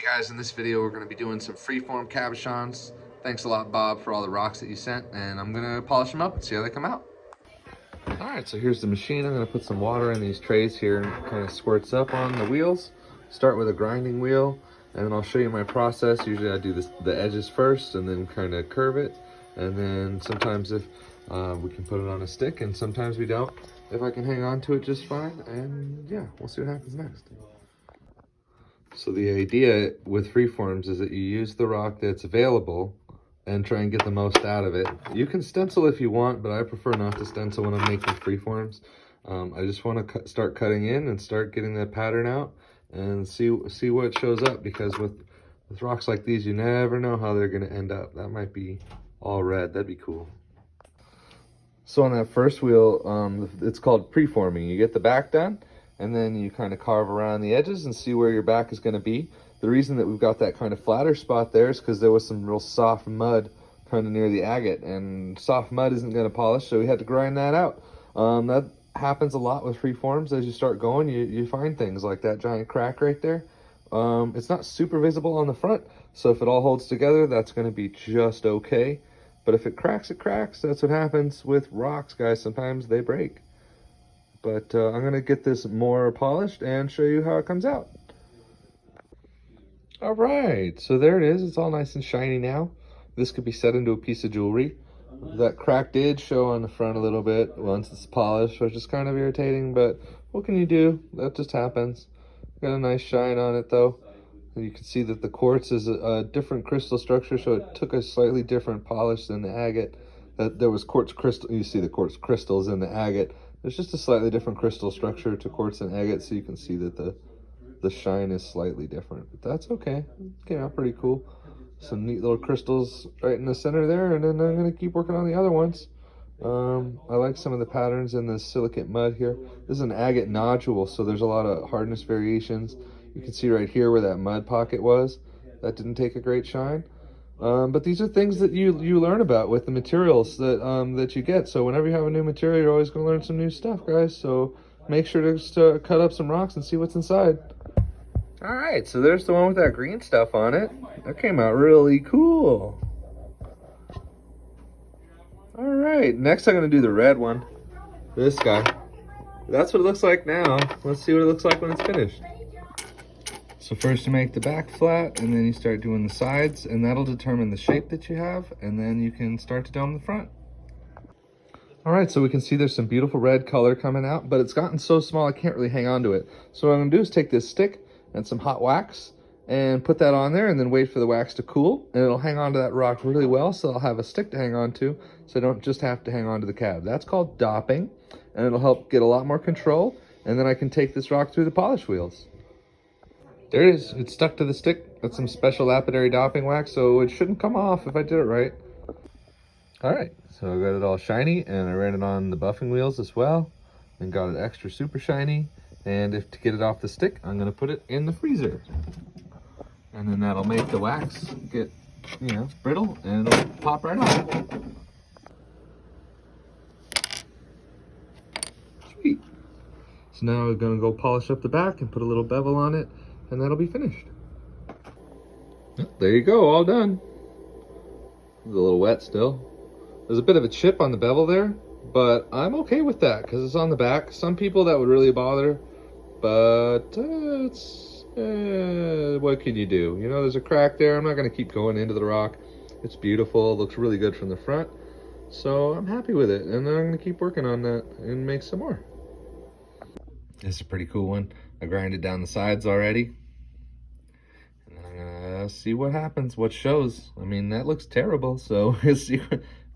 Guys, in this video we're going to be doing some freeform cabochons. Thanks a lot, Bob, for all the rocks that you sent, and I'm going to polish them up and see how they come out. Alright, so here's the machine. I'm going to put some water in these trays here and it kind of squirts up on the wheels. Start with a grinding wheel, and then I'll show you my process. Usually I do the edges first and then kind of curve it, and then sometimes if we can put it on a stick and sometimes we don't. If I can hang on to it just fine, and yeah, we'll see what happens next. So the idea with freeforms is that you use the rock that's available and try and get the most out of it. You can stencil if you want, but I prefer not to stencil when I'm making freeforms. I just want to start cutting in and start getting that pattern out and see what shows up, because with rocks like these, you never know how they're going to end up. That might be all red. That'd be cool. So on that first wheel, it's called preforming. You get the back done, and then you kind of carve around the edges and see where your back is going to be. The reason that we've got that kind of flatter spot there is because there was some real soft mud kind of near the agate, and soft mud isn't going to polish, so we had to grind that out. That happens a lot with freeforms. As you start going, you find things like that giant crack right there. It's not super visible on the front, so if it all holds together, that's going to be just okay. But if it cracks, it cracks. That's what happens with rocks, guys. Sometimes they break. But I'm going to get this more polished and show you how it comes out. All right, so there it is. It's all nice and shiny now. This could be set into a piece of jewelry. That crack did show on the front a little bit once it's polished, which is kind of irritating, but what can you do? That just happens. Got a nice shine on it though. You can see that the quartz is a different crystal structure, so it took a slightly different polish than the agate. There was quartz crystal. You see the quartz crystals in the agate. There's just a slightly different crystal structure to quartz and agate, so you can see that the shine is slightly different. But that's okay. It came out pretty cool. Some neat little crystals right in the center there, and then I'm going to keep working on the other ones. I like some of the patterns in the silicate mud here. This is an agate nodule, so there's a lot of hardness variations. You can see right here where that mud pocket was. That didn't take a great shine. But these are things that you learn about with the materials that you get. So whenever you have a new material, you're always going to learn some new stuff, guys. So make sure to just, cut up some rocks and see what's inside. All right, so there's the one with that green stuff on it. That came out really cool. All right, next I'm going to do the red one. This guy. That's what it looks like now. Let's see what it looks like when it's finished. So first you make the back flat, and then you start doing the sides, and that'll determine the shape that you have, and then you can start to dome the front. All right, so we can see there's some beautiful red color coming out, but it's gotten so small I can't really hang on to it. So what I'm gonna do is take this stick and some hot wax and put that on there, and then wait for the wax to cool, and it'll hang on to that rock really well, so I'll have a stick to hang on to, so I don't just have to hang on to the cab. That's called dopping, and it'll help get a lot more control, and then I can take this rock through the polish wheels. There it is. It's stuck to the stick. That's some special lapidary dopping wax, so it shouldn't come off if I did it right. All right, so I got it all shiny, and I ran it on the buffing wheels as well, and got it extra super shiny. And to get it off the stick, I'm gonna put it in the freezer, and then that'll make the wax get, brittle, and it'll pop right off. Sweet. So now we're gonna go polish up the back and put a little bevel on it, and that'll be finished. There you go, all done. It's a little wet still. There's a bit of a chip on the bevel there, but I'm okay with that because it's on the back. Some people that would really bother, but what can you do? There's a crack there. I'm not going to keep going into the rock. It's beautiful. It looks really good from the front. So I'm happy with it, and then I'm going to keep working on that and make some more. This is a pretty cool one. I grinded down the sides already. And then I'm gonna see what happens, what shows. I mean, that looks terrible, so we'll see.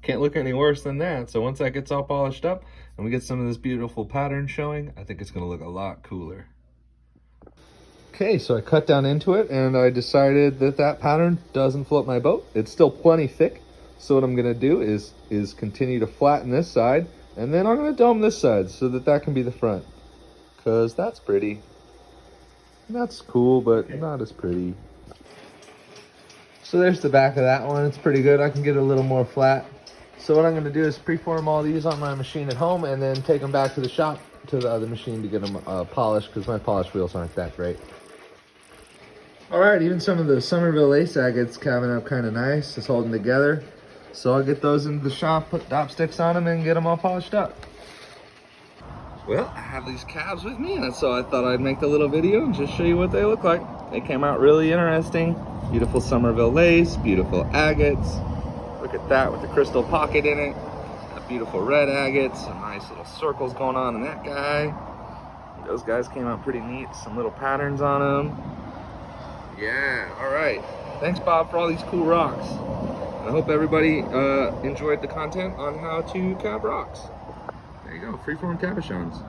Can't look any worse than that. So once that gets all polished up and we get some of this beautiful pattern showing, I think it's gonna look a lot cooler. Okay, so I cut down into it, and I decided that pattern doesn't float my boat. It's still plenty thick. So what I'm gonna do is continue to flatten this side, and then I'm gonna dome this side so that can be the front. Because that's pretty. That's cool, but not as pretty. So there's the back of that one. It's pretty good. I can get it a little more flat. So what I'm going to do is preform all these on my machine at home and then take them back to the shop to the other machine to get them polished, because my polish wheels aren't that great. All right, even some of the Somerville lace agates calving up kind of nice, just holding together. So I'll get those into the shop, put dop sticks on them, and get them all polished up. Well, I have these calves with me, and so I thought I'd make a little video and just show you what they look like. They came out really interesting. Beautiful Somerville lace, beautiful agates. Look at that with the crystal pocket in it. A beautiful red agate, some nice little circles going on in that guy. Those guys came out pretty neat, some little patterns on them. Yeah, all right. Thanks, Bob, for all these cool rocks. I hope everybody enjoyed the content on how to cab rocks. There you go, Freeform Cabochons.